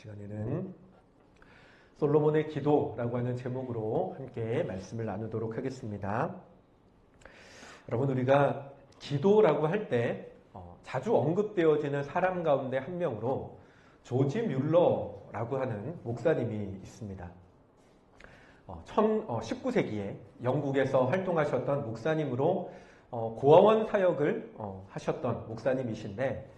시간에는 솔로몬의 기도라고 하는 제목으로 함께 말씀을 나누도록 하겠습니다. 여러분, 우리가 기도라고 할 때 자주 언급되어지는 사람 가운데 한 명으로 조지 뮬러라고 하는 목사님이 있습니다. 19세기에 영국에서 활동하셨던 목사님으로 고아원 사역을 하셨던 목사님이신데,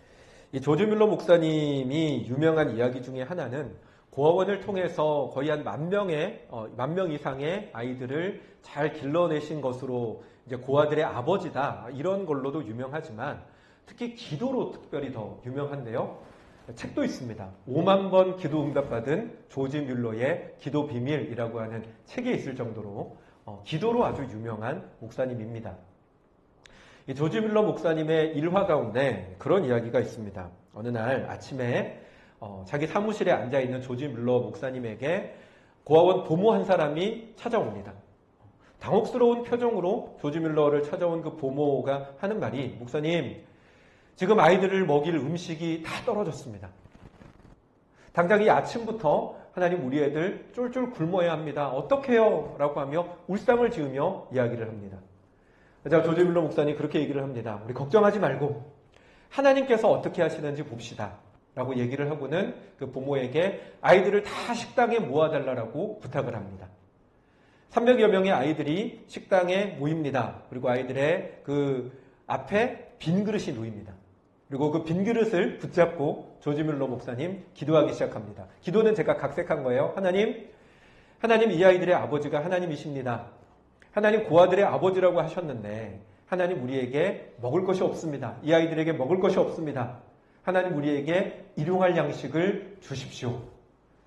이 조지 뮬러 목사님이 유명한 이야기 중에 하나는 고아원을 통해서 거의 한 10,000명 이상의 아이들을 잘 길러내신 것으로 이제 고아들의 아버지다, 이런 걸로도 유명하지만 특히 기도로 특별히 더 유명한데요. 책도 있습니다. 5만 번 기도 응답받은 조지 뮬러의 기도 비밀이라고 하는 책이 있을 정도로 기도로 아주 유명한 목사님입니다. 이 조지 뮬러 목사님의 일화 가운데 그런 이야기가 있습니다. 어느 날 아침에 자기 사무실에 앉아있는 조지 뮬러 목사님에게 고아원 보모 한 사람이 찾아옵니다. 당혹스러운 표정으로 조지 뮬러를 찾아온 그 보모가 하는 말이, 목사님, 지금 아이들을 먹일 음식이 다 떨어졌습니다. 당장 이 아침부터 하나님, 우리 애들 쫄쫄 굶어야 합니다. 어떡해요? 라고 하며 울상을 지으며 이야기를 합니다. 자, 조지 뮬러 목사님 그렇게 얘기를 합니다. 우리 걱정하지 말고 하나님께서 어떻게 하시는지 봅시다 라고 얘기를 하고는 그 부모에게 아이들을 다 식당에 모아달라고 부탁을 합니다. 300여 명의 아이들이 식당에 모입니다. 그리고 아이들의 그 앞에 빈 그릇이 놓입니다. 그리고 그 빈 그릇을 붙잡고 조지 뮬러 목사님 기도하기 시작합니다. 기도는 제가 각색한 거예요. 하나님, 이 아이들의 아버지가 하나님이십니다. 하나님, 고아들의 아버지라고 하셨는데 하나님, 우리에게 먹을 것이 없습니다. 이 아이들에게 먹을 것이 없습니다. 하나님, 우리에게 일용할 양식을 주십시오.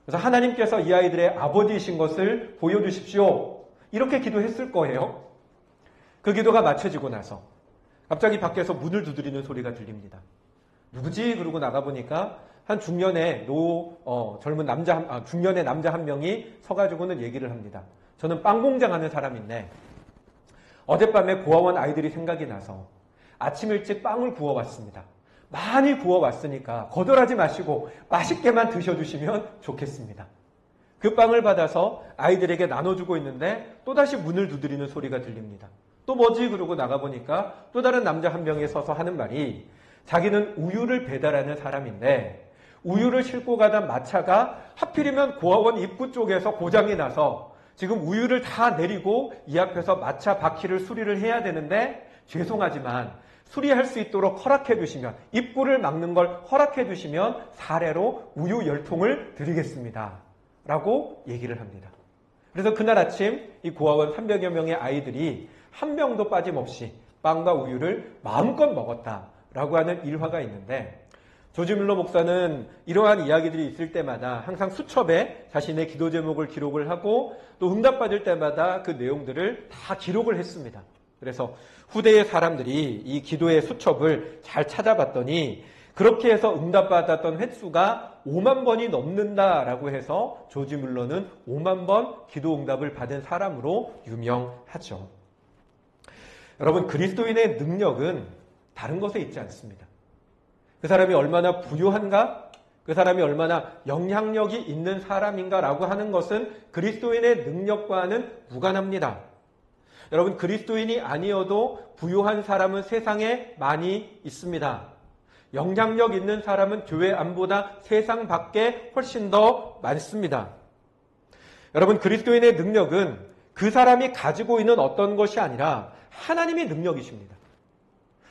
그래서 하나님께서 이 아이들의 아버지이신 것을 보여주십시오. 이렇게 기도했을 거예요. 그 기도가 마쳐지고 나서 갑자기 밖에서 문을 두드리는 소리가 들립니다. 누구지? 그러고 나가보니까 한 중년의 중년의 남자 한 명이 서가지고는 얘기를 합니다. 저는 빵 공장 하는 사람인데 어젯밤에 고아원 아이들이 생각이 나서 아침 일찍 빵을 구워왔습니다. 많이 구워왔으니까 거절하지 마시고 맛있게만 드셔주시면 좋겠습니다. 그 빵을 받아서 아이들에게 나눠주고 있는데 또다시 문을 두드리는 소리가 들립니다. 또 뭐지? 그러고 나가보니까 또 다른 남자 한 명이 서서 하는 말이, 자기는 우유를 배달하는 사람인데 우유를 싣고 가던 마차가 하필이면 고아원 입구 쪽에서 고장이 나서 지금 우유를 다 내리고 이 앞에서 마차 바퀴를 수리를 해야 되는데 죄송하지만 수리할 수 있도록 허락해 주시면, 입구를 막는 걸 허락해 주시면 사례로 우유 10통을 드리겠습니다 라고 얘기를 합니다. 그래서 그날 아침 이 고아원 300여 명의 아이들이 한 명도 빠짐없이 빵과 우유를 마음껏 먹었다라고 하는 일화가 있는데, 조지 뮬러 목사는 이러한 이야기들이 있을 때마다 항상 수첩에 자신의 기도 제목을 기록을 하고 또 응답받을 때마다 그 내용들을 다 기록을 했습니다. 그래서 후대의 사람들이 이 기도의 수첩을 잘 찾아봤더니 그렇게 해서 응답받았던 횟수가 5만 번이 넘는다라고 해서 조지 뮬러는 5만 번 기도 응답을 받은 사람으로 유명하죠. 여러분, 그리스도인의 능력은 다른 것에 있지 않습니다. 그 사람이 얼마나 부유한가? 그 사람이 얼마나 영향력이 있는 사람인가라고 하는 것은 그리스도인의 능력과는 무관합니다. 여러분, 그리스도인이 아니어도 부유한 사람은 세상에 많이 있습니다. 영향력 있는 사람은 교회 안보다 세상 밖에 훨씬 더 많습니다. 여러분, 그리스도인의 능력은 그 사람이 가지고 있는 어떤 것이 아니라 하나님의 능력이십니다.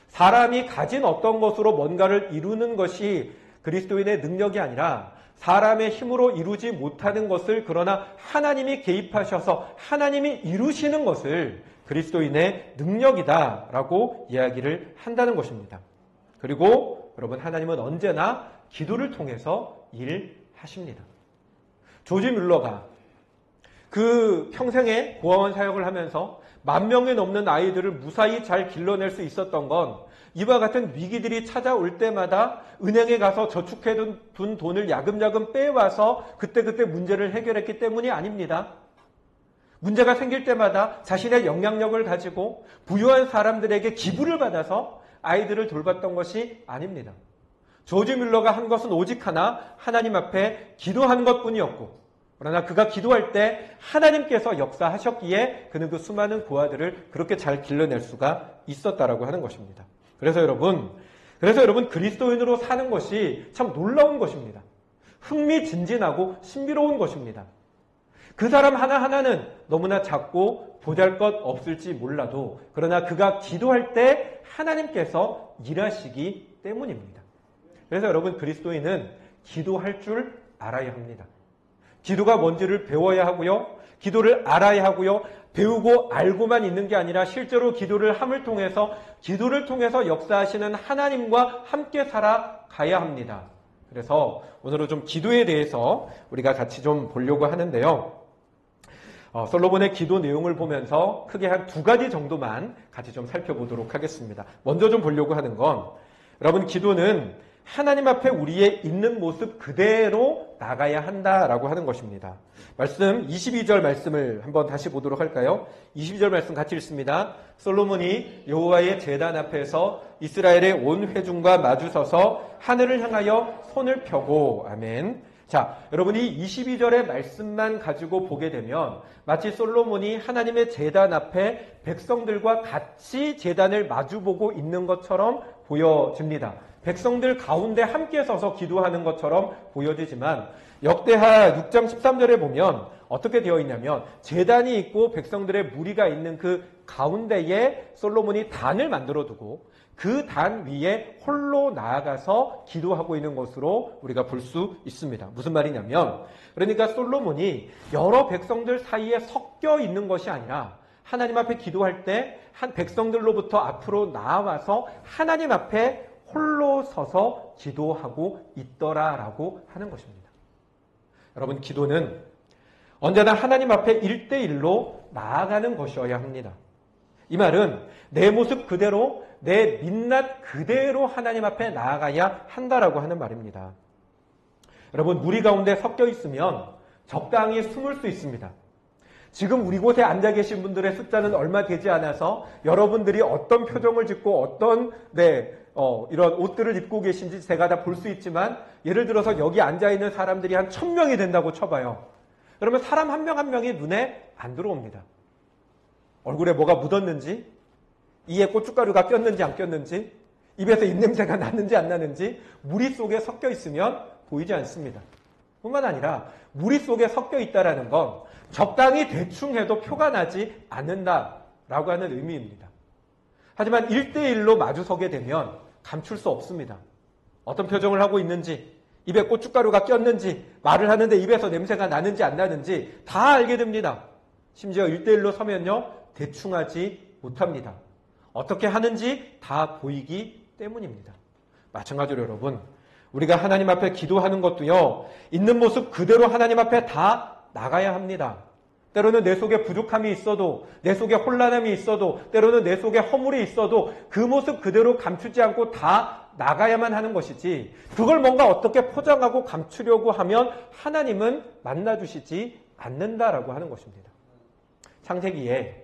사람이 가진 어떤 것으로 뭔가를 이루는 것이 그리스도인의 능력이 아니라 사람의 힘으로 이루지 못하는 것을 그러나 하나님이 개입하셔서 하나님이 이루시는 것을 그리스도인의 능력이다라고 이야기를 한다는 것입니다. 그리고 여러분, 하나님은 언제나 기도를 통해서 일하십니다. 조지 뮬러가 그 평생에 고아원 사역을 하면서 10,000명이 넘는 아이들을 무사히 잘 길러낼 수 있었던 건 이와 같은 위기들이 찾아올 때마다 은행에 가서 저축해둔 돈을 야금야금 빼와서 그때그때 문제를 해결했기 때문이 아닙니다. 문제가 생길 때마다 자신의 영향력을 가지고 부유한 사람들에게 기부를 받아서 아이들을 돌봤던 것이 아닙니다. 조지 뮬러가 한 것은 오직 하나, 하나님 앞에 기도하는 것뿐이었고, 그러나 그가 기도할 때 하나님께서 역사하셨기에 그는 그 수많은 고아들을 그렇게 잘 길러낼 수가 있었다라고 하는 것입니다. 그래서 여러분 그리스도인으로 사는 것이 참 놀라운 것입니다. 흥미진진하고 신비로운 것입니다. 그 사람 하나하나는 너무나 작고 보잘것없을지 몰라도 그러나 그가 기도할 때 하나님께서 일하시기 때문입니다. 그래서 여러분 그리스도인은 기도할 줄 알아야 합니다. 기도가 뭔지를 배워야 하고요. 기도를 알아야 하고요. 배우고 알고만 있는 게 아니라 실제로 기도를 통해서 역사하시는 하나님과 함께 살아가야 합니다. 그래서 오늘은 좀 기도에 대해서 우리가 같이 좀 보려고 하는데요. 솔로몬의 기도 내용을 보면서 크게 한 2가지 정도만 같이 좀 살펴보도록 하겠습니다. 먼저 좀 보려고 하는 건 여러분 기도는 하나님 앞에 우리의 있는 모습 그대로 나가야 한다라고 하는 것입니다. 말씀 22절 말씀을 한번 다시 보도록 할까요? 22절 말씀 같이 읽습니다. 솔로몬이 여호와의 제단 앞에서 이스라엘의 온 회중과 마주서서 하늘을 향하여 손을 펴고 아멘. 자, 여러분이 22절의 말씀만 가지고 보게 되면 마치 솔로몬이 하나님의 제단 앞에 백성들과 같이 제단을 마주보고 있는 것처럼 보여집니다. 백성들 가운데 함께 서서 기도하는 것처럼 보여지지만 역대하 6장 13절에 보면 어떻게 되어 있냐면 제단이 있고 백성들의 무리가 있는 그 가운데에 솔로몬이 단을 만들어 두고 그 단 위에 홀로 나아가서 기도하고 있는 것으로 우리가 볼 수 있습니다. 무슨 말이냐면 그러니까 솔로몬이 여러 백성들 사이에 섞여 있는 것이 아니라 하나님 앞에 기도할 때 한 백성들로부터 앞으로 나와서 하나님 앞에 홀로 서서 기도하고 있더라라고 하는 것입니다. 여러분 기도는 언제나 하나님 앞에 1대1로 나아가는 것이어야 합니다. 이 말은 내 모습 그대로 내 민낯 그대로 하나님 앞에 나아가야 한다라고 하는 말입니다. 여러분 무리 가운데 섞여 있으면 적당히 숨을 수 있습니다. 지금 우리 곳에 앉아 계신 분들의 숫자는 얼마 되지 않아서 여러분들이 어떤 표정을 짓고 어떤 이런 옷들을 입고 계신지 제가 다 볼 수 있지만 예를 들어서 여기 앉아있는 사람들이 한 1000명이 된다고 쳐봐요. 그러면 사람 한 명 한 명이 눈에 안 들어옵니다. 얼굴에 뭐가 묻었는지, 이에 고춧가루가 꼈는지 안 꼈는지, 입에서 입냄새가 나는지 안 나는지 무리 속에 섞여 있으면 보이지 않습니다. 뿐만 아니라 무리 속에 섞여 있다는 건 적당히 대충 해도 표가 나지 않는다라고 하는 의미입니다. 하지만 1대1로 마주서게 되면 감출 수 없습니다. 어떤 표정을 하고 있는지, 입에 고춧가루가 꼈는지, 말을 하는데 입에서 냄새가 나는지 안 나는지 다 알게 됩니다. 심지어 1대1로 서면요, 대충 하지 못합니다. 어떻게 하는지 다 보이기 때문입니다. 마찬가지로 여러분, 우리가 하나님 앞에 기도하는 것도요, 있는 모습 그대로 하나님 앞에 다 나가야 합니다. 때로는 내 속에 부족함이 있어도, 내 속에 혼란함이 있어도, 때로는 내 속에 허물이 있어도 그 모습 그대로 감추지 않고 다 나가야만 하는 것이지, 그걸 뭔가 어떻게 포장하고 감추려고 하면 하나님은 만나주시지 않는다라고 하는 것입니다. 창세기에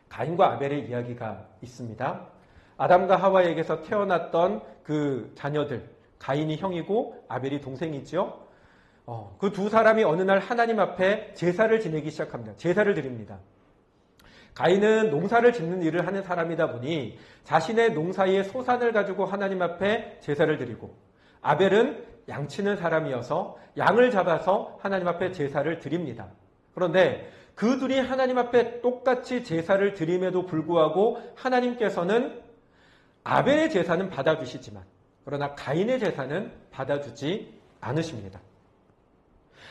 가인과 아벨의 이야기가 있습니다. 아담과 하와에게서 태어났던 그 자녀들, 가인이 형이고 아벨이 동생이죠. 그 두 사람이 어느 날 하나님 앞에 제사를 지내기 시작합니다. 제사를 드립니다. 가인은 농사를 짓는 일을 하는 사람이다 보니 자신의 농사의 소산을 가지고 하나님 앞에 제사를 드리고, 아벨은 양치는 사람이어서 양을 잡아서 하나님 앞에 제사를 드립니다. 그런데 그 둘이 하나님 앞에 똑같이 제사를 드림에도 불구하고 하나님께서는 아벨의 제사는 받아주시지만 그러나 가인의 제사는 받아주지 않으십니다.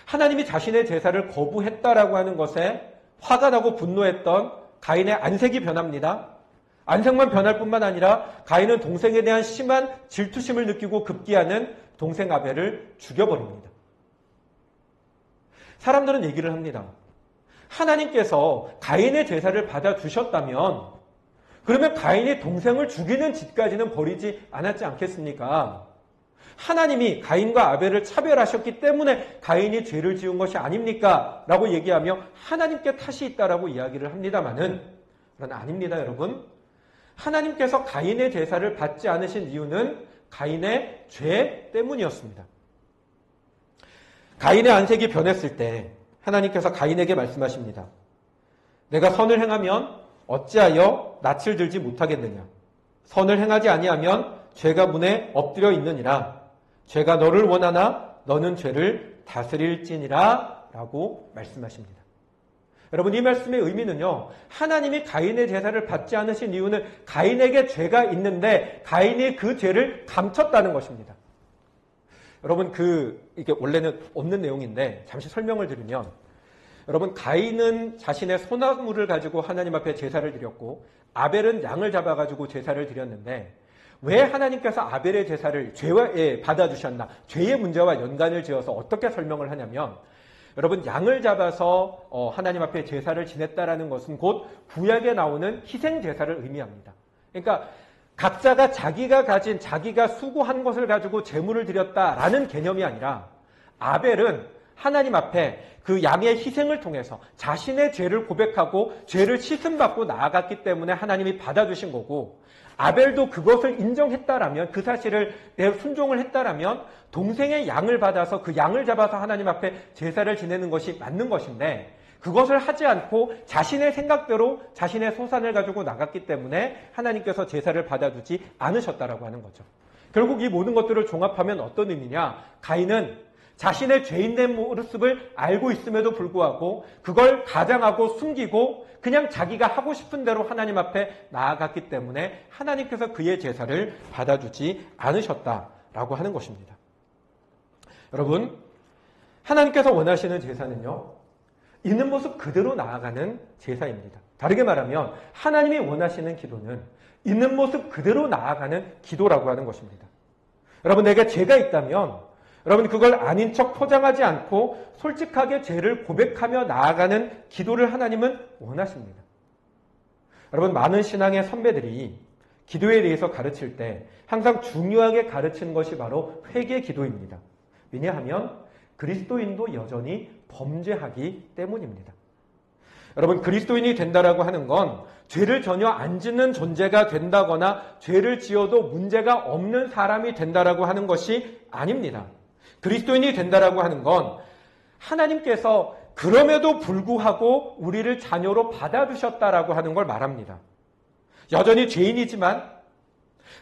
하나님이 자신의 제사를 거부했다라고 하는 것에 화가 나고 분노했던 가인의 안색이 변합니다. 안색만 변할 뿐만 아니라 가인은 동생에 대한 심한 질투심을 느끼고 급기야는 동생 아벨을 죽여버립니다. 사람들은 얘기를 합니다. 하나님께서 가인의 제사를 받아주셨다면 그러면 가인이 동생을 죽이는 짓까지는 벌이지 않았지 않겠습니까? 하나님이 가인과 아벨을 차별하셨기 때문에 가인이 죄를 지은 것이 아닙니까? 라고 얘기하며 하나님께 탓이 있다라고 이야기를 합니다만은, 그러나 아닙니다, 여러분. 하나님께서 가인의 제사를 받지 않으신 이유는 가인의 죄 때문이었습니다. 가인의 안색이 변했을 때 하나님께서 가인에게 말씀하십니다. 내가 선을 행하면 어찌하여 낯을 들지 못하겠느냐? 선을 행하지 아니하면 죄가 문에 엎드려 있느니라. 죄가 너를 원하나 너는 죄를 다스릴지니라 라고 말씀하십니다. 여러분, 이 말씀의 의미는요, 하나님이 가인의 제사를 받지 않으신 이유는 가인에게 죄가 있는데 가인이 그 죄를 감췄다는 것입니다. 여러분, 이게 원래는 없는 내용인데 잠시 설명을 드리면, 여러분, 가인은 자신의 소나무를 가지고 하나님 앞에 제사를 드렸고 아벨은 양을 잡아가지고 제사를 드렸는데, 왜 하나님께서 아벨의 제사를 죄에 받아주셨나? 죄의 문제와 연관을 지어서 어떻게 설명을 하냐면, 여러분, 양을 잡아서 하나님 앞에 제사를 지냈다라는 것은 곧 구약에 나오는 희생 제사를 의미합니다. 그러니까 각자가 자기가 가진, 자기가 수고한 것을 가지고 제물을 드렸다라는 개념이 아니라, 아벨은 하나님 앞에 그 양의 희생을 통해서 자신의 죄를 고백하고 죄를 씻음받고 나아갔기 때문에 하나님이 받아주신 거고, 아벨도 그것을 인정했다라면, 그 사실을 순종을 했다라면 동생의 양을 받아서 그 양을 잡아서 하나님 앞에 제사를 지내는 것이 맞는 것인데, 그것을 하지 않고 자신의 생각대로 자신의 소산을 가지고 나갔기 때문에 하나님께서 제사를 받아주지 않으셨다라고 하는 거죠. 결국 이 모든 것들을 종합하면 어떤 의미냐? 가인은 자신의 죄인된 모습을 알고 있음에도 불구하고 그걸 가장하고 숨기고 그냥 자기가 하고 싶은 대로 하나님 앞에 나아갔기 때문에 하나님께서 그의 제사를 받아주지 않으셨다라고 하는 것입니다. 여러분, 하나님께서 원하시는 제사는요, 있는 모습 그대로 나아가는 제사입니다. 다르게 말하면 하나님이 원하시는 기도는 있는 모습 그대로 나아가는 기도라고 하는 것입니다. 여러분, 내가 죄가 있다면 여러분, 그걸 아닌 척 포장하지 않고 솔직하게 죄를 고백하며 나아가는 기도를 하나님은 원하십니다. 여러분, 많은 신앙의 선배들이 기도에 대해서 가르칠 때 항상 중요하게 가르치는 것이 바로 회개 기도입니다. 왜냐하면 그리스도인도 여전히 범죄하기 때문입니다. 여러분, 그리스도인이 된다라고 하는 건 죄를 전혀 안 짓는 존재가 된다거나 죄를 지어도 문제가 없는 사람이 된다라고 하는 것이 아닙니다. 그리스도인이 된다라고 하는 건 하나님께서 그럼에도 불구하고 우리를 자녀로 받아주셨다라고 하는 걸 말합니다. 여전히 죄인이지만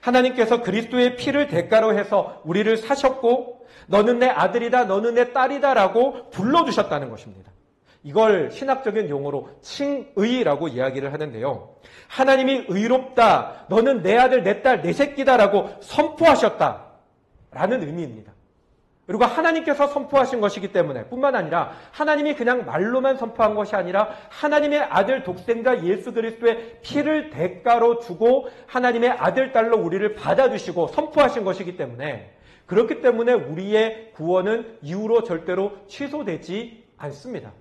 하나님께서 그리스도의 피를 대가로 해서 우리를 사셨고 너는 내 아들이다, 너는 내 딸이다라고 불러주셨다는 것입니다. 이걸 신학적인 용어로 칭의라고 이야기를 하는데요. 하나님이 의롭다, 너는 내 아들, 내 딸, 내 새끼다라고 선포하셨다라는 의미입니다. 그리고 하나님께서 선포하신 것이기 때문에 뿐만 아니라 하나님이 그냥 말로만 선포한 것이 아니라 하나님의 아들 독생자 예수 그리스도의 피를 대가로 주고 하나님의 아들, 딸로 우리를 받아주시고 선포하신 것이기 때문에, 그렇기 때문에 우리의 구원은 이후로 절대로 취소되지 않습니다.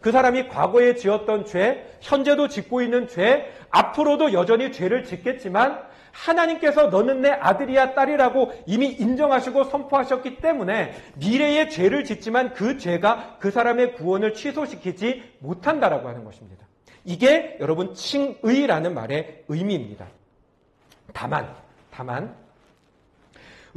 그 사람이 과거에 지었던 죄, 현재도 짓고 있는 죄, 앞으로도 여전히 죄를 짓겠지만 하나님께서 너는 내 아들이야, 딸이라고 이미 인정하시고 선포하셨기 때문에 미래의 죄를 짓지만 그 죄가 그 사람의 구원을 취소시키지 못한다라고 하는 것입니다. 이게 여러분 칭의라는 말의 의미입니다. 다만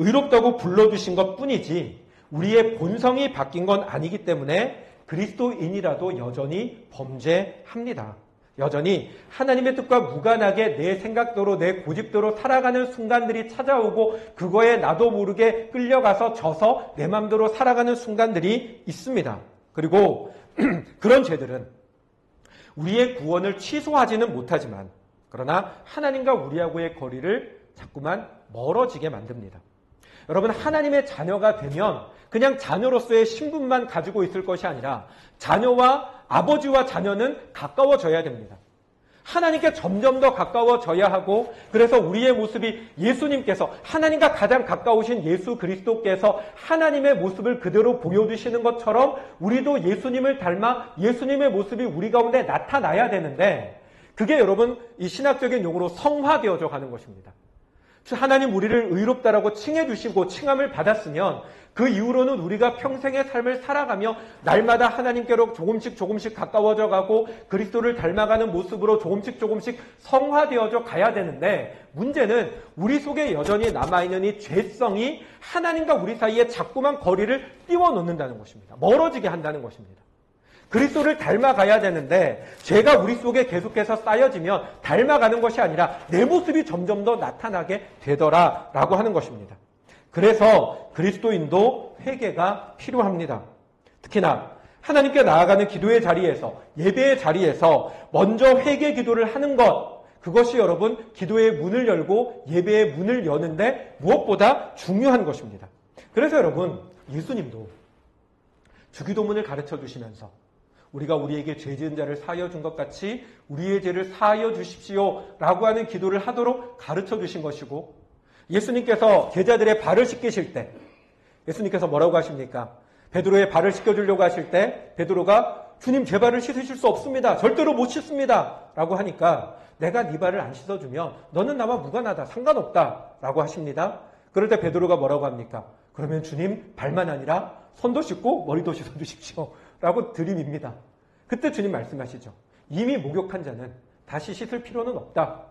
의롭다고 불러주신 것뿐이지 우리의 본성이 바뀐 건 아니기 때문에 그리스도인이라도 여전히 범죄합니다. 여전히 하나님의 뜻과 무관하게 내 생각대로 내 고집대로 살아가는 순간들이 찾아오고 그거에 나도 모르게 끌려가서 져서 내 마음대로 살아가는 순간들이 있습니다. 그리고 그런 죄들은 우리의 구원을 취소하지는 못하지만 그러나 하나님과 우리하고의 거리를 자꾸만 멀어지게 만듭니다. 여러분, 하나님의 자녀가 되면 그냥 자녀로서의 신분만 가지고 있을 것이 아니라 자녀와 아버지와 자녀는 가까워져야 됩니다. 하나님께 점점 더 가까워져야 하고, 그래서 우리의 모습이 예수님께서, 하나님과 가장 가까우신 예수 그리스도께서 하나님의 모습을 그대로 보여주시는 것처럼 우리도 예수님을 닮아 예수님의 모습이 우리 가운데 나타나야 되는데, 그게 여러분 이 신학적인 용어로 성화되어져 가는 것입니다. 하나님 우리를 의롭다라고 칭해 주시고 칭함을 받았으면 그 이후로는 우리가 평생의 삶을 살아가며 날마다 하나님께로 조금씩 가까워져 가고 그리스도를 닮아가는 모습으로 조금씩 성화되어져 가야 되는데, 문제는 우리 속에 여전히 남아있는 이 죄성이 하나님과 우리 사이에 자꾸만 거리를 띄워놓는다는 것입니다. 멀어지게 한다는 것입니다. 그리스도를 닮아가야 되는데 죄가 우리 속에 계속해서 쌓여지면 닮아가는 것이 아니라 내 모습이 점점 더 나타나게 되더라라고 하는 것입니다. 그래서 그리스도인도 회개가 필요합니다. 특히나 하나님께 나아가는 기도의 자리에서, 예배의 자리에서 먼저 회개 기도를 하는 것, 그것이 여러분 기도의 문을 열고 예배의 문을 여는데 무엇보다 중요한 것입니다. 그래서 여러분, 예수님도 주기도문을 가르쳐 주시면서 우리가 우리에게 죄 지은 자를 사하여 준 것 같이 우리의 죄를 사하여 주십시오 라고 하는 기도를 하도록 가르쳐 주신 것이고, 예수님께서 제자들의 발을 씻기실 때 예수님께서 뭐라고 하십니까? 베드로의 발을 씻겨주려고 하실 때 베드로가 주님, 제 발을 씻으실 수 없습니다. 절대로 못 씻습니다 라고 하니까 내가 네 발을 안 씻어주면 너는 나와 무관하다, 상관없다 라고 하십니다. 그럴 때 베드로가 뭐라고 합니까? 그러면 주님, 발만 아니라 손도 씻고 머리도 씻어주십시오 라고 들이밉니다. 그때 주님 말씀하시죠. 이미 목욕한 자는 다시 씻을 필요는 없다.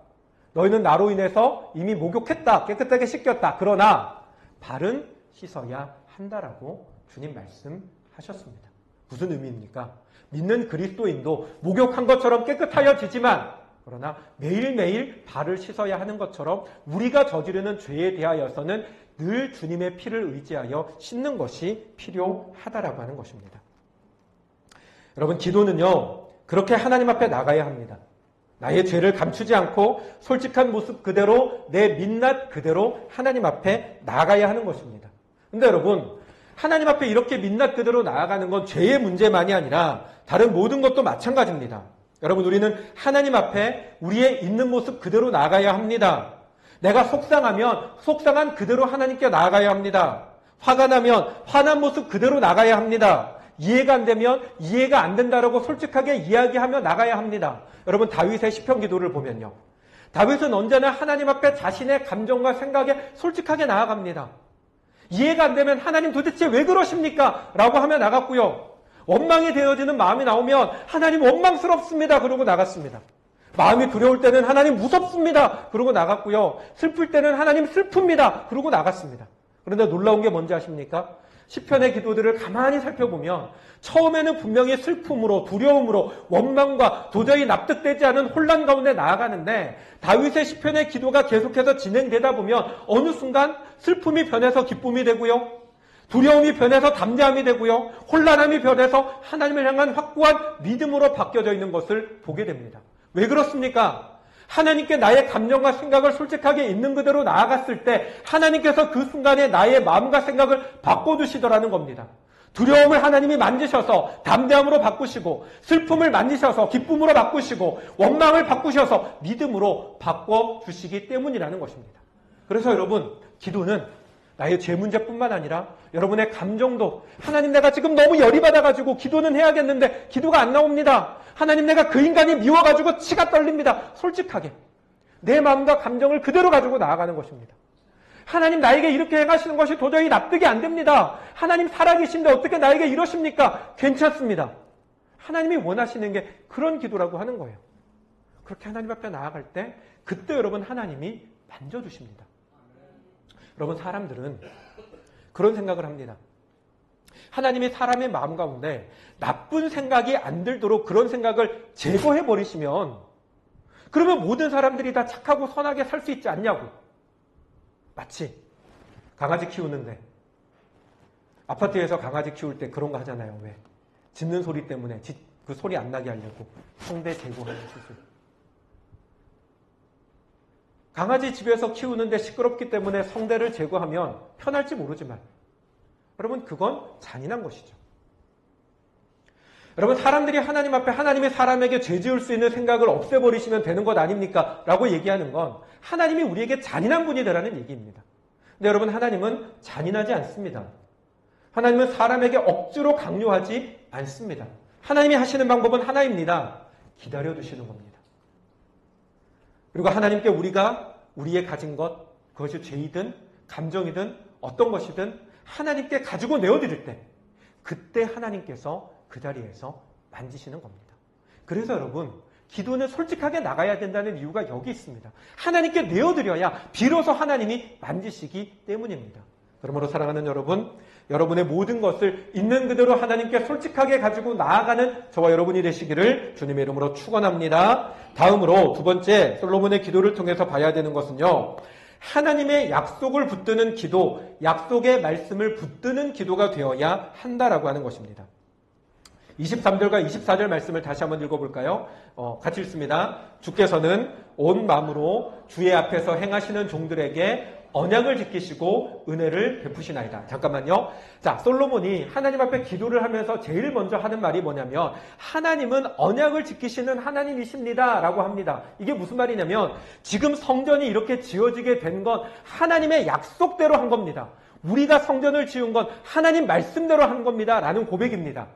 너희는 나로 인해서 이미 목욕했다, 깨끗하게 씻겼다. 그러나 발은 씻어야 한다라고 주님 말씀하셨습니다. 무슨 의미입니까? 믿는 그리스도인도 목욕한 것처럼 깨끗하여지지만, 그러나 매일매일 발을 씻어야 하는 것처럼 우리가 저지르는 죄에 대하여서는 늘 주님의 피를 의지하여 씻는 것이 필요하다라고 하는 것입니다. 여러분, 기도는요, 그렇게 하나님 앞에 나가야 합니다. 나의 죄를 감추지 않고 솔직한 모습 그대로, 내 민낯 그대로 하나님 앞에 나가야 하는 것입니다. 근데 여러분, 하나님 앞에 이렇게 민낯 그대로 나아가는 건 죄의 문제만이 아니라 다른 모든 것도 마찬가지입니다. 여러분, 우리는 하나님 앞에 우리의 있는 모습 그대로 나아가야 합니다. 내가 속상하면 속상한 그대로 하나님께 나아가야 합니다. 화가 나면 화난 모습 그대로 나가야 합니다. 이해가 안 되면 이해가 안 된다라고 솔직하게 이야기하며 나가야 합니다. 여러분, 다윗의 시편 기도를 보면요, 다윗은 언제나 하나님 앞에 자신의 감정과 생각에 솔직하게 나아갑니다. 이해가 안 되면 하나님 도대체 왜 그러십니까? 라고 하며 나갔고요. 원망이 되어지는 마음이 나오면 하나님 원망스럽습니다. 그러고 나갔습니다. 마음이 두려울 때는 하나님 무섭습니다. 그러고 나갔고요. 슬플 때는 하나님 슬픕니다. 그러고 나갔습니다. 그런데 놀라운 게 뭔지 아십니까? 시편의 기도들을 가만히 살펴보면 처음에는 분명히 슬픔으로, 두려움으로, 원망과 도저히 납득되지 않은 혼란 가운데 나아가는데, 다윗의 시편의 기도가 계속해서 진행되다 보면 어느 순간 슬픔이 변해서 기쁨이 되고요, 두려움이 변해서 담대함이 되고요, 혼란함이 변해서 하나님을 향한 확고한 믿음으로 바뀌어져 있는 것을 보게 됩니다. 왜 그렇습니까? 하나님께 나의 감정과 생각을 솔직하게 있는 그대로 나아갔을 때 하나님께서 그 순간에 나의 마음과 생각을 바꿔주시더라는 겁니다. 두려움을 하나님이 만지셔서 담대함으로 바꾸시고, 슬픔을 만지셔서 기쁨으로 바꾸시고, 원망을 바꾸셔서 믿음으로 바꿔주시기 때문이라는 것입니다. 그래서 여러분, 기도는 나의 죄 문제뿐만 아니라 여러분의 감정도, 하나님, 내가 지금 너무 열이 받아가지고 기도는 해야겠는데 기도가 안 나옵니다. 하나님, 내가 그 인간이 미워가지고 치가 떨립니다. 솔직하게 내 마음과 감정을 그대로 가지고 나아가는 것입니다. 하나님, 나에게 이렇게 행하시는 것이 도저히 납득이 안 됩니다. 하나님, 살아계신데 어떻게 나에게 이러십니까? 괜찮습니다. 하나님이 원하시는 게 그런 기도라고 하는 거예요. 그렇게 하나님 앞에 나아갈 때 그때 여러분 하나님이 만져주십니다. 여러분, 사람들은 그런 생각을 합니다. 하나님이 사람의 마음 가운데 나쁜 생각이 안 들도록 그런 생각을 제거해버리시면 그러면 모든 사람들이 다 착하고 선하게 살 수 있지 않냐고. 마치 강아지 키우는데 아파트에서 강아지 키울 때 그런 거 하잖아요. 왜? 짖는 소리 때문에 그 소리 안 나게 하려고 성대 제거하는 수술. 강아지 집에서 키우는데 시끄럽기 때문에 성대를 제거하면 편할지 모르지만 여러분, 그건 잔인한 것이죠. 여러분, 사람들이 하나님 앞에 하나님이 사람에게 죄 지을 수 있는 생각을 없애버리시면 되는 것 아닙니까? 라고 얘기하는 건 하나님이 우리에게 잔인한 분이 되라는 얘기입니다. 근데 여러분, 하나님은 잔인하지 않습니다. 하나님은 사람에게 억지로 강요하지 않습니다. 하나님이 하시는 방법은 하나입니다. 기다려두시는 겁니다. 그리고 하나님께 우리가 우리의 가진 것, 그것이 죄이든 감정이든 어떤 것이든 하나님께 가지고 내어드릴 때 그때 하나님께서 그 자리에서 만지시는 겁니다. 그래서 여러분 기도는 솔직하게 나가야 된다는 이유가 여기 있습니다. 하나님께 내어드려야 비로소 하나님이 만지시기 때문입니다. 그러므로 사랑하는 여러분, 여러분의 모든 것을 있는 그대로 하나님께 솔직하게 가지고 나아가는 저와 여러분이 되시기를 주님의 이름으로 축원합니다. 다음으로 두 번째 솔로몬의 기도를 통해서 봐야 되는 것은요, 하나님의 약속을 붙드는 기도, 약속의 말씀을 붙드는 기도가 되어야 한다라고 하는 것입니다. 23절과 24절 말씀을 다시 한번 읽어볼까요? 같이 읽습니다. 주께서는 온 마음으로 주의 앞에서 행하시는 종들에게 언약을 지키시고 은혜를 베푸시나이다. 잠깐만요. 자, 솔로몬이 하나님 앞에 기도를 하면서 제일 먼저 하는 말이 뭐냐면 하나님은 언약을 지키시는 하나님이십니다 라고 합니다. 이게 무슨 말이냐면 지금 성전이 이렇게 지어지게 된 건 하나님의 약속대로 한 겁니다. 우리가 성전을 지은 건 하나님 말씀대로 한 겁니다 라는 고백입니다.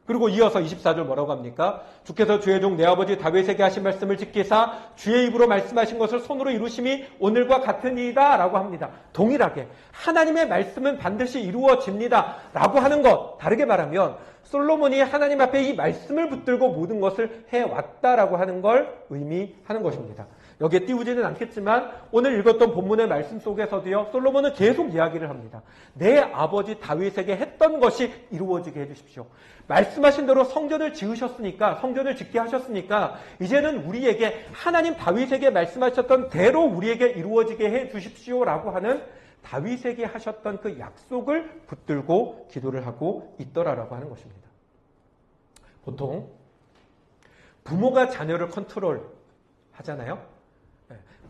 그리고 이어서 24절 뭐라고 합니까? 주께서 주의 종 내 아버지 다윗에게 하신 말씀을 지키사 주의 입으로 말씀하신 것을 손으로 이루심이 오늘과 같으니이다 라고 합니다. 동일하게 하나님의 말씀은 반드시 이루어집니다 라고 하는 것, 다르게 말하면 솔로몬이 하나님 앞에 이 말씀을 붙들고 모든 것을 해왔다라고 하는 걸 의미하는 것입니다. 여기에 띄우지는 않겠지만 오늘 읽었던 본문의 말씀 속에서도요, 솔로몬은 계속 이야기를 합니다. 내 아버지 다윗에게 했던 것이 이루어지게 해주십시오. 말씀하신 대로 성전을 지으셨으니까, 성전을 짓게 하셨으니까 이제는 우리에게 하나님 다윗에게 말씀하셨던 대로 우리에게 이루어지게 해주십시오라고 하는 다윗에게 하셨던 그 약속을 붙들고 기도를 하고 있더라라고 하는 것입니다. 보통 부모가 자녀를 컨트롤 하잖아요.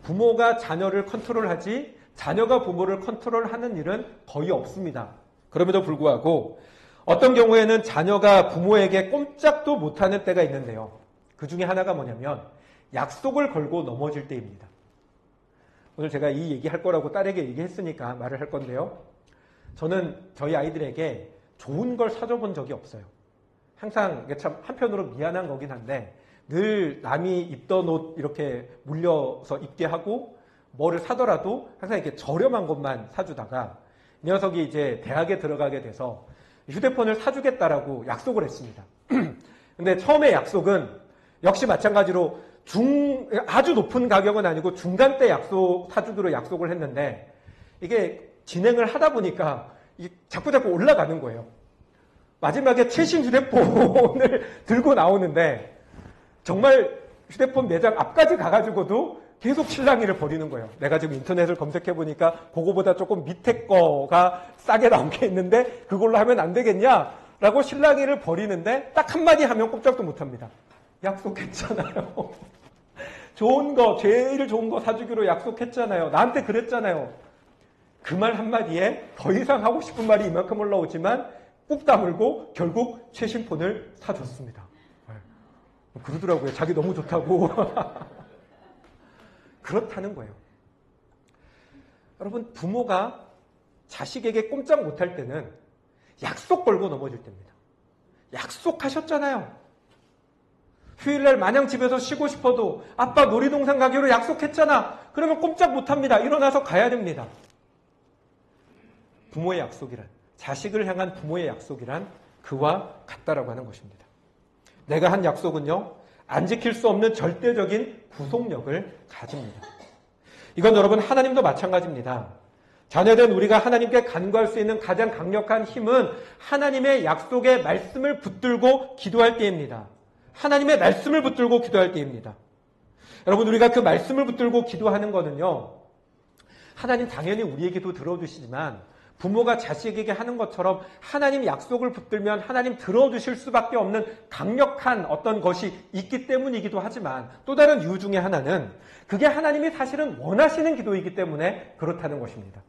부모가 자녀를 컨트롤하지 자녀가 부모를 컨트롤하는 일은 거의 없습니다. 그럼에도 불구하고 어떤 경우에는 자녀가 부모에게 꼼짝도 못하는 때가 있는데요. 그 중에 하나가 뭐냐면 약속을 걸고 넘어질 때입니다. 오늘 제가 이 얘기할 거라고 딸에게 얘기했으니까 말을 할 건데요. 저는 저희 아이들에게 좋은 걸 사줘본 적이 없어요. 항상 이게 참 한편으로 미안한 거긴 한데 늘 남이 입던 옷 이렇게 물려서 입게 하고 뭐를 사더라도 항상 이렇게 저렴한 것만 사주다가 이 녀석이 이제 대학에 들어가게 돼서 휴대폰을 사주겠다라고 약속을 했습니다. 근데 처음에 약속은 역시 마찬가지로 아주 높은 가격은 아니고 중간대 사주기로 약속을 했는데 이게 진행을 하다 보니까 자꾸자꾸 올라가는 거예요. 마지막에 최신 휴대폰을 들고 나오는데 정말 휴대폰 매장 앞까지 가가지고도 계속 실랑이를 벌이는 거예요. 내가 지금 인터넷을 검색해보니까 그거보다 조금 밑에 거가 싸게 나온 게 있는데 그걸로 하면 안 되겠냐? 라고 실랑이를 벌이는데 딱 한마디 하면 꼼짝도 못합니다. 약속했잖아요. 좋은 거, 제일 좋은 거 사주기로 약속했잖아요. 나한테 그랬잖아요. 그 말 한마디에 더 이상 하고 싶은 말이 이만큼 올라오지만 꾹 다물고 결국 최신 폰을 사줬습니다. 그러더라고요. 자기 너무 좋다고. 그렇다는 거예요. 여러분, 부모가 자식에게 꼼짝 못할 때는 약속 걸고 넘어질 때입니다. 약속하셨잖아요. 휴일날 마냥 집에서 쉬고 싶어도 아빠 놀이동산 가기로 약속했잖아. 그러면 꼼짝 못합니다. 일어나서 가야 됩니다. 부모의 약속이란, 자식을 향한 부모의 약속이란 그와 같다라고 하는 것입니다. 내가 한 약속은요, 안 지킬 수 없는 절대적인 구속력을 가집니다. 이건 여러분 하나님도 마찬가지입니다. 자녀된 우리가 하나님께 간구할 수 있는 가장 강력한 힘은 하나님의 약속의 말씀을 붙들고 기도할 때입니다. 하나님의 말씀을 붙들고 기도할 때입니다. 여러분, 우리가 그 말씀을 붙들고 기도하는 거는요, 하나님 당연히 우리의 기도 들어주시지만 부모가 자식에게 하는 것처럼 하나님 약속을 붙들면 하나님 들어주실 수밖에 없는 강력한 어떤 것이 있기 때문이기도 하지만 또 다른 이유 중에 하나는 그게 하나님이 사실은 원하시는 기도이기 때문에 그렇다는 것입니다.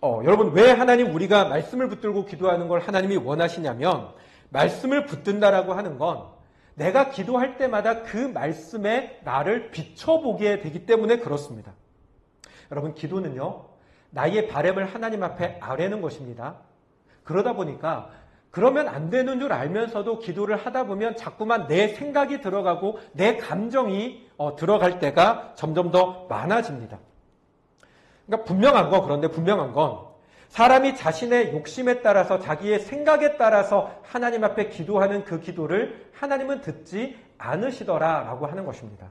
여러분, 왜 하나님 우리가 말씀을 붙들고 기도하는 걸 하나님이 원하시냐면 말씀을 붙든다라고 하는 건 내가 기도할 때마다 그 말씀에 나를 비춰보게 되기 때문에 그렇습니다. 여러분, 기도는요, 나의 바람을 하나님 앞에 아뢰는 것입니다. 그러다 보니까 그러면 안 되는 줄 알면서도 기도를 하다 보면 자꾸만 내 생각이 들어가고 내 감정이 들어갈 때가 점점 더 많아집니다. 그러니까 그런데 분명한 건 사람이 자신의 욕심에 따라서 자기의 생각에 따라서 하나님 앞에 기도하는 그 기도를 하나님은 듣지 않으시더라라고 하는 것입니다.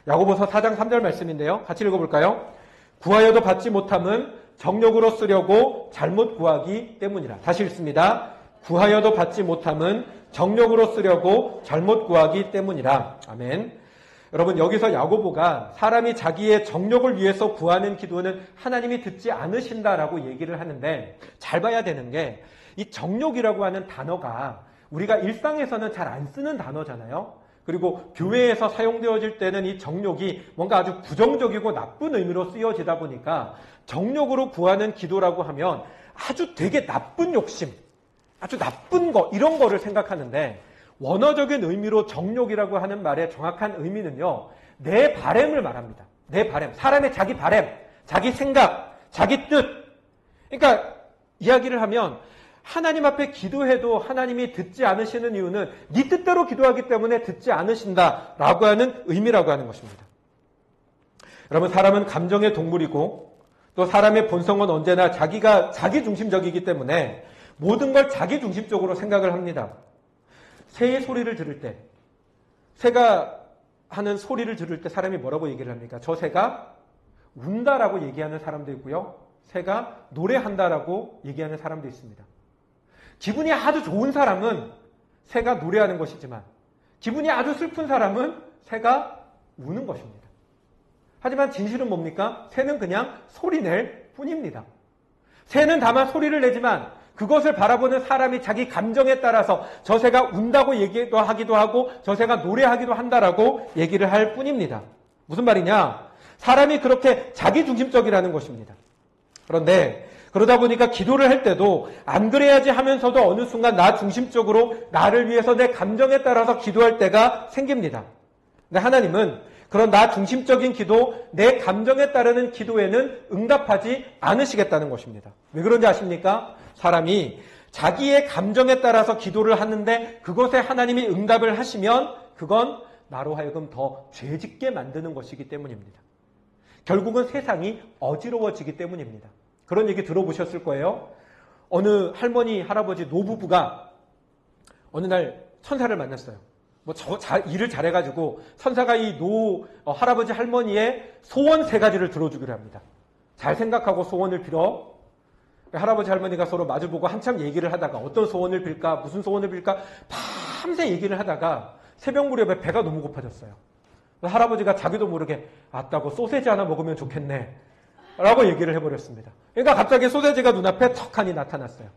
야고보서 4장 3절 말씀인데요. 같이 읽어볼까요? 구하여도 받지 못함은 정욕으로 쓰려고 잘못 구하기 때문이라. 다시 읽습니다. 구하여도 받지 못함은 정욕으로 쓰려고 잘못 구하기 때문이라. 아멘. 여러분, 여기서 야고보가 사람이 자기의 정욕을 위해서 구하는 기도는 하나님이 듣지 않으신다라고 얘기를 하는데, 잘 봐야 되는 게 이 정욕이라고 하는 단어가 우리가 일상에서는 잘 안 쓰는 단어잖아요. 그리고 교회에서 사용되어질 때는 이 정욕이 뭔가 아주 부정적이고 나쁜 의미로 쓰여지다 보니까 정욕으로 구하는 기도라고 하면 아주 되게 나쁜 욕심, 아주 나쁜 거, 이런 거를 생각하는데, 원어적인 의미로 정욕이라고 하는 말의 정확한 의미는요, 내 바램을 말합니다. 내 바램. 사람의 자기 바램, 자기 생각, 자기 뜻. 그러니까 이야기를 하면 하나님 앞에 기도해도 하나님이 듣지 않으시는 이유는 네 뜻대로 기도하기 때문에 듣지 않으신다라고 하는 의미라고 하는 것입니다. 여러분, 사람은 감정의 동물이고 또 사람의 본성은 언제나 자기가 자기중심적이기 때문에 모든 걸 자기중심적으로 생각을 합니다. 새의 소리를 들을 때, 새가 하는 소리를 들을 때 사람이 뭐라고 얘기를 합니까? 저 새가 운다라고 얘기하는 사람도 있고요. 새가 노래한다라고 얘기하는 사람도 있습니다. 기분이 아주 좋은 사람은 새가 노래하는 것이지만 기분이 아주 슬픈 사람은 새가 우는 것입니다. 하지만 진실은 뭡니까? 새는 그냥 소리낼 뿐입니다. 새는 다만 소리를 내지만 그것을 바라보는 사람이 자기 감정에 따라서 저 새가 운다고 얘기도 하기도 하고 저 새가 노래하기도 한다라고 얘기를 할 뿐입니다. 무슨 말이냐? 사람이 그렇게 자기중심적이라는 것입니다. 그런데 그러다 보니까 기도를 할 때도 안 그래야지 하면서도 어느 순간 나 중심적으로 나를 위해서 내 감정에 따라서 기도할 때가 생깁니다. 근데 하나님은 그런 나 중심적인 기도, 내 감정에 따르는 기도에는 응답하지 않으시겠다는 것입니다. 왜 그런지 아십니까? 사람이 자기의 감정에 따라서 기도를 하는데 그것에 하나님이 응답을 하시면 그건 나로 하여금 더 죄짓게 만드는 것이기 때문입니다. 결국은 세상이 어지러워지기 때문입니다. 그런 얘기 들어보셨을 거예요. 어느 할머니, 할아버지, 노부부가 어느 날 천사를 만났어요. 일을 잘해가지고 천사가 이 할아버지 할머니의 소원 3가지를 들어주기로 합니다. 잘 생각하고 소원을 빌어. 할아버지 할머니가 서로 마주보고 한참 얘기를 하다가 어떤 소원을 빌까, 무슨 소원을 빌까 밤새 얘기를 하다가 새벽 무렵에 배가 너무 고파졌어요. 할아버지가 자기도 모르게 아따고 소세지 하나 먹으면 좋겠네 라고 얘기를 해버렸습니다. 그러니까 갑자기 소세지가 눈앞에 턱하니 나타났어요.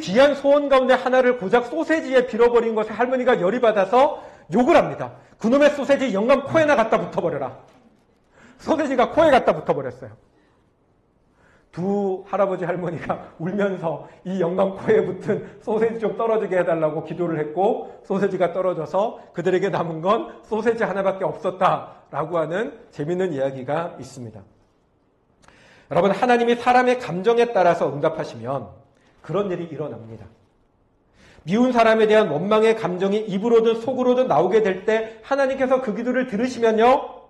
귀한 소원 가운데 하나를 고작 소세지에 빌어버린 것에 할머니가 열이 받아서 욕을 합니다. 그놈의 소세지 영감 코에나 갖다 붙어버려라. 소세지가 코에 갖다 붙어버렸어요. 두 할아버지 할머니가 울면서 이 영감 코에 붙은 소세지 좀 떨어지게 해달라고 기도를 했고 소세지가 떨어져서 그들에게 남은 건 소세지 하나밖에 없었다라고 하는 재밌는 이야기가 있습니다. 여러분, 하나님이 사람의 감정에 따라서 응답하시면 그런 일이 일어납니다. 미운 사람에 대한 원망의 감정이 입으로든 속으로든 나오게 될 때 하나님께서 그 기도를 들으시면요,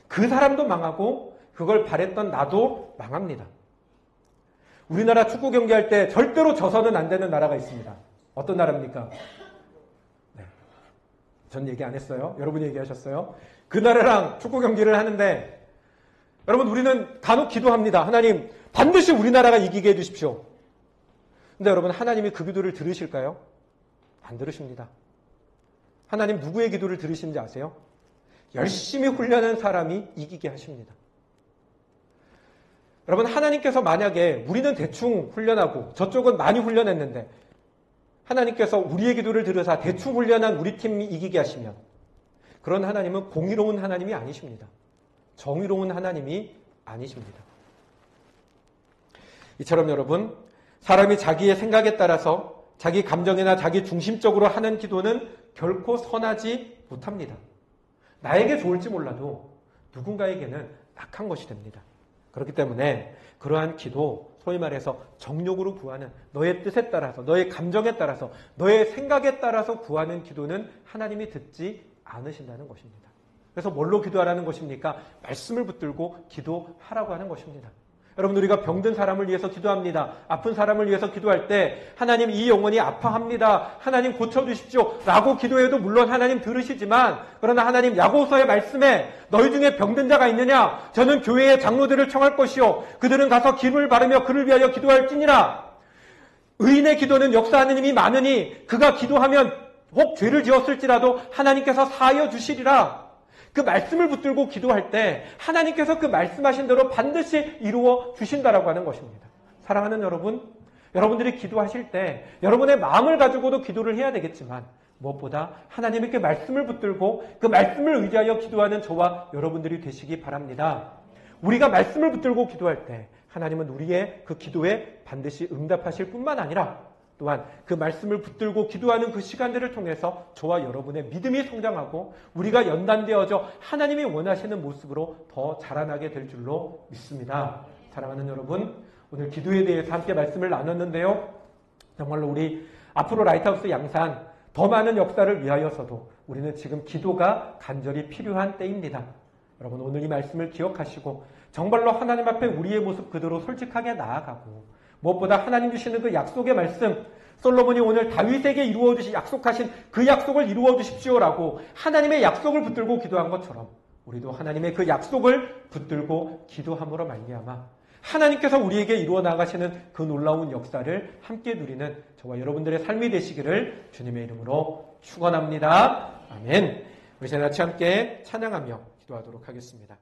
그 사람도 망하고 그걸 바랬던 나도 망합니다. 우리나라 축구 경기할 때 절대로 져서는 안 되는 나라가 있습니다. 어떤 나라입니까? 네. 전 얘기 안 했어요. 여러분이 얘기하셨어요. 그 나라랑 축구 경기를 하는데 여러분, 우리는 간혹 기도합니다. 하나님, 반드시 우리나라가 이기게 해주십시오. 근데 여러분, 하나님이 그 기도를 들으실까요? 안 들으십니다. 하나님 누구의 기도를 들으시는지 아세요? 열심히 훈련한 사람이 이기게 하십니다. 여러분, 하나님께서 만약에 우리는 대충 훈련하고 저쪽은 많이 훈련했는데 하나님께서 우리의 기도를 들으사 대충 훈련한 우리 팀이 이기게 하시면 그런 하나님은 공의로운 하나님이 아니십니다. 정의로운 하나님이 아니십니다. 이처럼 여러분, 사람이 자기의 생각에 따라서 자기 감정이나 자기 중심적으로 하는 기도는 결코 선하지 못합니다. 나에게 좋을지 몰라도 누군가에게는 악한 것이 됩니다. 그렇기 때문에 그러한 기도, 소위 말해서 정욕으로 구하는 너의 뜻에 따라서, 너의 감정에 따라서, 너의 생각에 따라서 구하는 기도는 하나님이 듣지 않으신다는 것입니다. 그래서 뭘로 기도하라는 것입니까? 말씀을 붙들고 기도하라고 하는 것입니다. 여러분, 우리가 병든 사람을 위해서 기도합니다. 아픈 사람을 위해서 기도할 때 하나님 이 영혼이 아파합니다. 하나님 고쳐주십시오. 라고 기도해도 물론 하나님 들으시지만, 그러나 하나님 야고보서의 말씀에 너희 중에 병든 자가 있느냐? 저는 교회의 장로들을 청할 것이요 그들은 가서 기름을 바르며 그를 위하여 기도할지니라. 의인의 기도는 역사하는 힘이 많으니 그가 기도하면 혹 죄를 지었을지라도 하나님께서 사하여 주시리라. 그 말씀을 붙들고 기도할 때 하나님께서 그 말씀하신 대로 반드시 이루어 주신다라고 하는 것입니다. 사랑하는 여러분, 여러분들이 기도하실 때 여러분의 마음을 가지고도 기도를 해야 되겠지만 무엇보다 하나님께 말씀을 붙들고 그 말씀을 의지하여 기도하는 저와 여러분들이 되시기 바랍니다. 우리가 말씀을 붙들고 기도할 때 하나님은 우리의 그 기도에 반드시 응답하실 뿐만 아니라 또한 그 말씀을 붙들고 기도하는 그 시간들을 통해서 저와 여러분의 믿음이 성장하고 우리가 연단되어져 하나님이 원하시는 모습으로 더 자라나게 될 줄로 믿습니다. 사랑하는 여러분, 오늘 기도에 대해서 함께 말씀을 나눴는데요. 정말로 우리 앞으로 라이트하우스 양산 더 많은 역사를 위하여서도 우리는 지금 기도가 간절히 필요한 때입니다. 여러분, 오늘 이 말씀을 기억하시고 정말로 하나님 앞에 우리의 모습 그대로 솔직하게 나아가고 무엇보다 하나님 주시는 그 약속의 말씀, 솔로몬이 오늘 다윗에게 약속하신 그 약속을 이루어 주십시오라고 하나님의 약속을 붙들고 기도한 것처럼 우리도 하나님의 그 약속을 붙들고 기도함으로 말미암아 하나님께서 우리에게 이루어 나가시는 그 놀라운 역사를 함께 누리는 저와 여러분들의 삶이 되시기를 주님의 이름으로 축원합니다. 아멘. 우리 다 같이 함께 찬양하며 기도하도록 하겠습니다.